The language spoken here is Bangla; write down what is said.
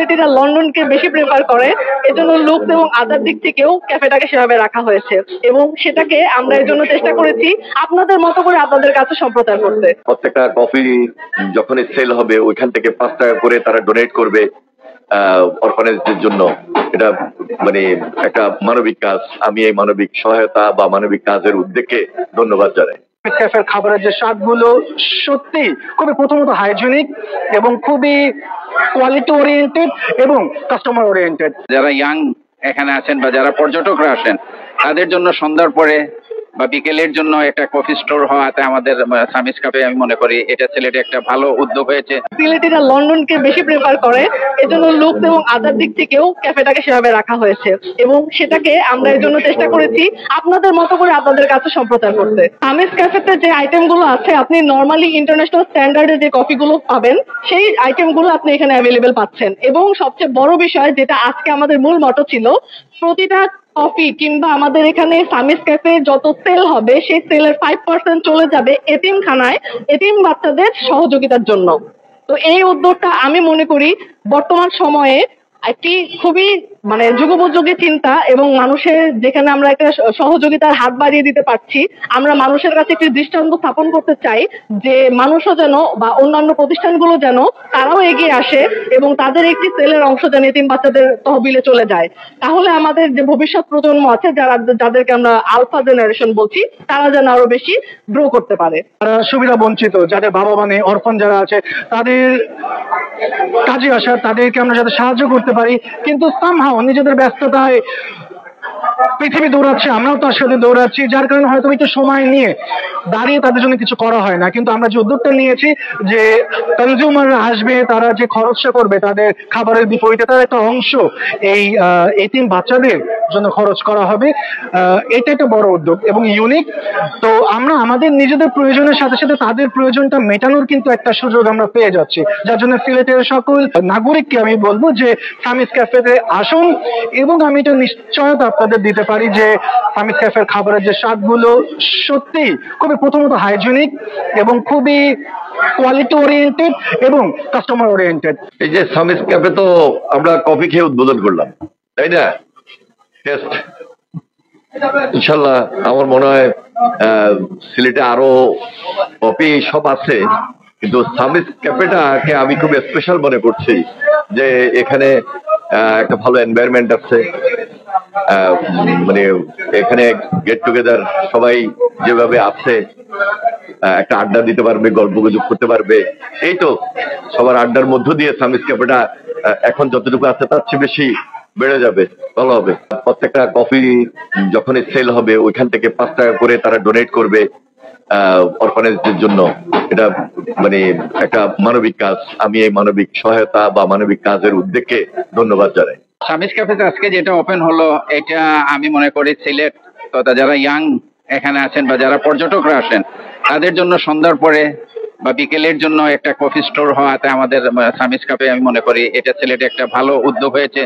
সিলেটিরা লন্ডনকে বেশি প্রেফার করে, এজন্য লুকস এবং আদার দিক থেকেও ক্যাফেটাকে সেভাবে রাখা হয়েছে এবং সেটাকে আমরা এর জন্য চেষ্টা করেছি আপনাদের মতো করে আপনাদের কাছে সম্প্রচার করতে। প্রত্যেকটা কফি যখনই সেল হবে ওইখান থেকে 5 টাকা করে তারা ডোনেট করবে অরফানেজদের জন্য। এটা মানে একটা মানবিক কাজ। আমি এই মানবিক সহায়তা বা মানবিক কাজের উদ্যোগকে ধন্যবাদ জানাই। ক্যাফের খাবারের যে স্বাদগুলো সত্যি খুবই প্রথমত হাইজেনিক এবং খুবই কোয়ালিটি ওরিয়েন্টেড এবং কাস্টমার ওরিয়েন্টেড। যারা ইয়াং এখানে আছেন বা যারা পর্যটকরা আসেন তাদের জন্য সন্ধ্যার পরে বা বিকেলের জন্য একটা কফি স্টোর হওয়াতে আমাদের সামিস ক্যাফে আমি মনে করি এটা সিলেটে একটা ভালো উদ্যোগ হয়েছে। সিলেটিরা লন্ডনকে বেশি প্রেফার করে, এজন্য লুকস এবং আদার দিক থেকেও ক্যাফেটাকে সেভাবে রাখা হয়েছে এবং সেটাকে আমরা এর জন্য চেষ্টা করেছি আপনাদের মতো করে আপনাদের কাছে সম্প্রচার করতে। সামিস ক্যাফেতে যে আইটেমগুলো আছে আপনি নর্মালি ইন্টারন্যাশনাল স্ট্যান্ডার্ডে যে কফিগুলো পাবেন সেই আইটেমগুলো আপনি এখানে অ্যাভেলেবেল পাচ্ছেন এবং সবচেয়ে বড় বিষয় যেটা আজকে আমাদের মূল মটো ছিল, প্রতিটা কফি কিংবা আমাদের এখানে সামিস ক্যাফে যত সেল হবে সেই সেলের 5% চলে যাবে এতিমখানায়, এতিম বাচ্চাদের সহযোগিতার জন্য। তো এই উদ্যোগটা আমি মনে করি বর্তমান সময়ে একটি খুবই যুগোপযোগী চিন্তা এবং মানুষের যেখানে আমরা একটা সহযোগিতার হাত বাড়িয়ে দিতে পারছি, আমরা মানুষের কাছে একটি দৃষ্টান্ত স্থাপন করতে চাই যে মানুষও যেন বা অন্যান্য প্রতিষ্ঠানগুলো যেন তারাও এগিয়ে আসে এবং তাদের একটি সেলের অংশ যেন এতিম বাচ্চাদের তহবিলে চলে যায়। তাহলে আমাদের যে ভবিষ্যৎ প্রজন্ম আছে যাদেরকে আমরা আলফা জেনারেশন বলছি তারা যেন আরো বেশি গ্রো করতে পারে। তারা সুবিধা বঞ্চিত যাদের বাবা মানে অরফান যারা আছে তাদের কাজে আসা, তাদেরকে আমরা যাতে সাহায্য করতে পারি, কিন্তু সামহাও নিজেদের ব্যস্ততায় পৃথিবী দৌড়াচ্ছে, আমরাও তার সাথে দৌড়াচ্ছি, যার কারণে হয়তো একটু সময় নিয়ে দাঁড়িয়ে তাদের জন্য কিছু করা হয় না। কিন্তু আমরা যে উদ্যোগটা নিয়েছি যে কনজিউমাররা আসবে, তারা যে খরচটা করবে তাদের খাবারের বিপরীতে তার একটা অংশ এই এতিম বাচ্চাদের জন্য খরচ করা হবে, এটা একটা বড় উদ্যোগ এবং ইউনিক। তো আমরা আমাদের নিজেদের প্রয়োজনের সাথে সাথে তাদের প্রয়োজনটা মেটানোর কিন্তু একটা সুযোগ আমরা পেয়ে যাচ্ছি, যার জন্য সিলেটের সকল নাগরিককে আমি বলবো যে সামিস ক্যাফেতে আসুন এবং আমি এটা নিশ্চয়তা আপনাদের দিতে পারি যে সামিস ক্যাফের খাবারের যে স্বাদগুলো সত্যি খুবই প্রথমত হাইজেনিক এবং খুবই কোয়ালিটি ওরিয়েন্টেড এবং কাস্টমার ওরিয়েন্টেড। এই যে সামিস ক্যাফে তো আমরা কফি খেয়ে উদ্বোধন করলাম, তাই না? টেস্ট ইনশাল্লাহ আমার মনে হয় সিলেটে আরো কফি শপ আছে, কিন্তু সামিস ক্যাফেটাকে আমি খুব স্পেশাল মনে করছি যে এখানে একটা ভালো এনভায়রনমেন্ট আছে, এখানে গেট টুগেদার সবাই যেভাবে আছে একটা আড্ডা দিতে পারবে, গল্প গুজব করতে পারবে। এই তো সবার আড্ডার মধ্য দিয়ে সামিস ক্যাফেটা এখন যতটুকু আছে তার চেয়ে বেশি বেড়ে যাবে, ভালো হবে। প্রত্যেকটা কফি যখনই সেল হবে ওইখান থেকে 5 টাকা করে তারা ডোনেট করবে অরফানেজদের জন্য। এটা একটা মানবিক কাজ। আমি এই মানবিক সহায়তা বা মানবিক কাজের উদ্যোগকে ধন্যবাদ জানাই। সামিস ক্যাফেতে আজকে যেটা ওপেন হলো এটা আমি মনে করি সিলেট তথা যারা ইয়াং এখানে আছেন বা যারা পর্যটকরা আসেন তাদের জন্য সন্ধ্যার পরে বা বিকেলের জন্য একটা কফি স্টোর হওয়াতে আমাদের সামিস ক্যাফে আমি মনে করি এটা সিলেটে একটা ভালো উদ্যোগ হয়েছে।